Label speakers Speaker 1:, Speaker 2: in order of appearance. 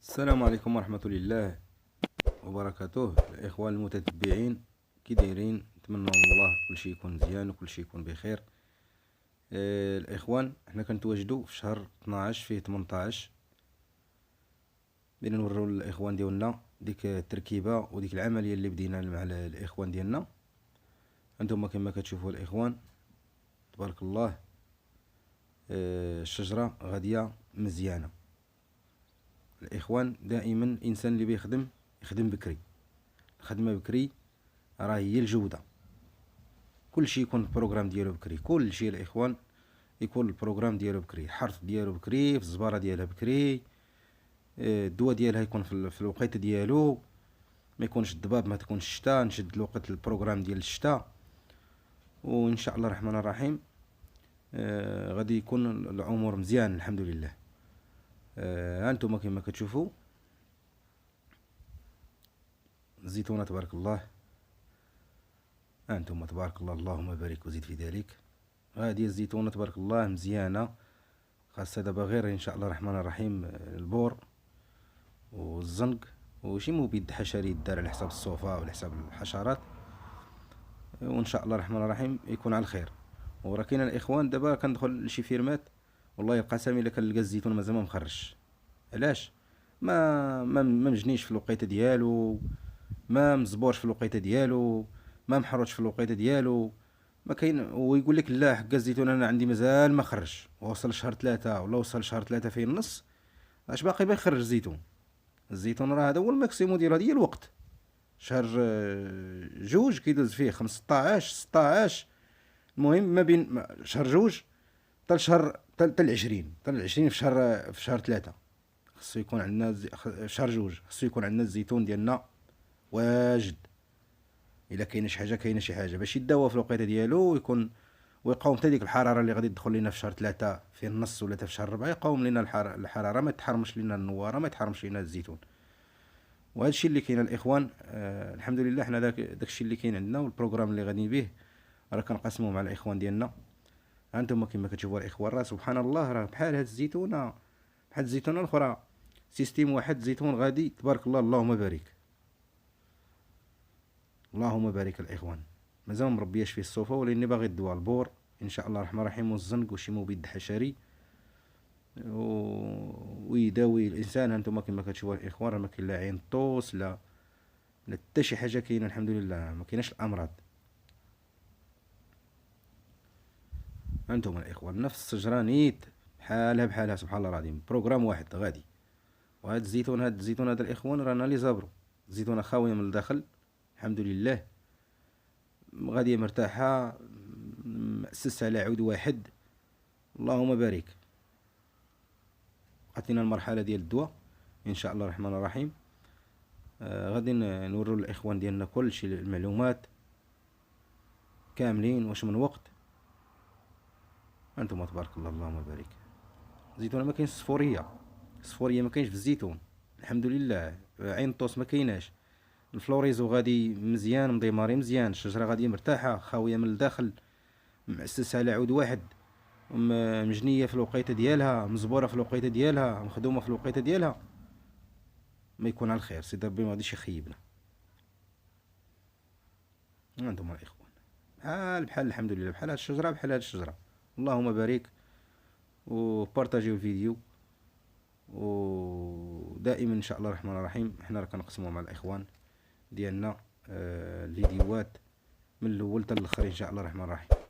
Speaker 1: السلام عليكم ورحمة الله وبركاته. الإخوان المتتبعين كي دايرين؟ نتمنى من الله كل شيء يكون مزيان وكل شيء يكون بخير. الإخوان، حنا كنتواجدوا في شهر 12 فيه 18 بين نوريو الإخوان ديالنا ديك التركيبة وديك العملية اللي بدينا مع الإخوان ديالنا. انتم كما كتشوفوا الإخوان تبارك الله، الشجرة غادية مزيانة. الإخوان دائما الإنسان اللي بيخدم يخدم بكري، الخدمة بكري راه هي الجودة. كل شيء يكون البروغرام ديالو بكري، كل شيء الإخوان يكون البروغرام ديالو بكري، الحرث ديالو بكري، في الزبارة ديالها بكري، الدواء ديالها يكون في الوقيته ديالو، ما يكونش الضباب، ما تكونش الشتاء، نشد الوقت البروغرام ديال الشتاء. وان شاء الله الرحمن الرحيم غادي يكون الامور مزيان الحمد لله. هانتوما كما كتشوفوا الزيتونه تبارك الله، هانتوما تبارك الله اللهم بارك وزيد في ذلك. هذه الزيتونه تبارك الله مزيانه، خاصها دابا غير ان شاء الله الرحمن الرحيم البور والزنق وشي مبيد حشري دار على حساب الصوفا وعلى حساب الحشرات، وان شاء الله الرحمن الرحيم يكون على الخير. وراه كاين الاخوان دابا كندخل لشي فيرمات والله القسم الا كنلقى الزيتون مازال ما مخرجش. علاش؟ ما مجنيش في الوقيته ديالو، ما مزبورش في الوقيته ديالو، ما محروتش في الوقيته ديالو، ما كاين. ويقول لك لا حق الزيتون انا عندي مازال ما خرج، وصل شهر 3 ولا وصل شهر 3 في النص، اش باقي بيخرج الزيتون؟ الزيتون راه هذا هو الماكسيمو ديال هذا الوقت. شهر جوج كيدوز فيه 15 16، المهم ما بين شهر جوج حتى شهر حتى 20 في شهر 3 خصو يكون عندنا في شهر جوج خصو يكون عندنا الزيتون ديالنا واجد. الا كاينه شي حاجه كاينه شي حاجه باش يداوى في الوقيته ديالو ويكون ويقاوم حتى ديك الحراره اللي غادي تدخل لينا في شهر 3 في النص ولا في شهر 4، يقاوم لينا الحراره، ما تحرمش لينا النواره، ما تحرمش لينا الزيتون. وهذا الشيء اللي كاين الاخوان. الحمد لله حنا داك الشيء اللي كاين عندنا والبروغرام اللي غادي به راه كنقسموه مع الاخوان ديالنا. هانتوما كما كتشوفوا الاخوان راه سبحان الله راه بحال هاد الزيتونه بحال الزيتونه الاخرى، سيستيم واحد زيتون غادي تبارك الله اللهم بارك اللهم بارك. الاخوان مازال مربياش فيه الصوفه ولاني باغي الدواء البور ان شاء الله الرحمن الرحيم والزنق وشي مبيد حشري ويداوي الانسان. هانتوما كما كتشوفوا الاخوان راه ما كاين لا عين طوس لا حتى شي حاجه كاينه الحمد لله، ما كايناش الامراض. هانتوما الاخوان نفس الشجره نيت بحالها سبحان الله العظيم، بروغرام واحد غادي. وهاد الزيتون هذا الاخوان رانا لي زابرو، الزيتونه خاويه من الداخل الحمد لله، غاديه مرتاحه، مأسس على عود واحد اللهم بارك. عطينا المرحله ديال الدواء ان شاء الله الرحمن الرحيم. غادي نورو الاخوان ديالنا كل شيء المعلومات كاملين واش من وقت. انتم تبارك الله اللهم بارك. الزيتونه ما كاينش الصفوريه ما كاينش في الزيتون الحمد لله، عين طوس ما كايناش، الفلوريزو غادي مزيان مديماري مزيان، الشجره غادي مرتاحه خاويه من الداخل، مؤسسه على عود واحد، مجنيه في الوقيته ديالها، مزبوره في الوقيته ديالها، مخدومه في الوقيته ديالها. ما يكون على الخير سيدي ربي ما غاديش يخيبنا. انتم الاخوان بحال الحمد لله بحال هاد الشجره بحال هاد الشجره اللهم بارك. وبارطاجيو الفيديو، ودائما ان شاء الله الرحمن الرحيم حنا راه كنقسموا مع الاخوان ديالنا الفيديوهات من الاول حتى الاخر ان شاء الله الرحمن الرحيم.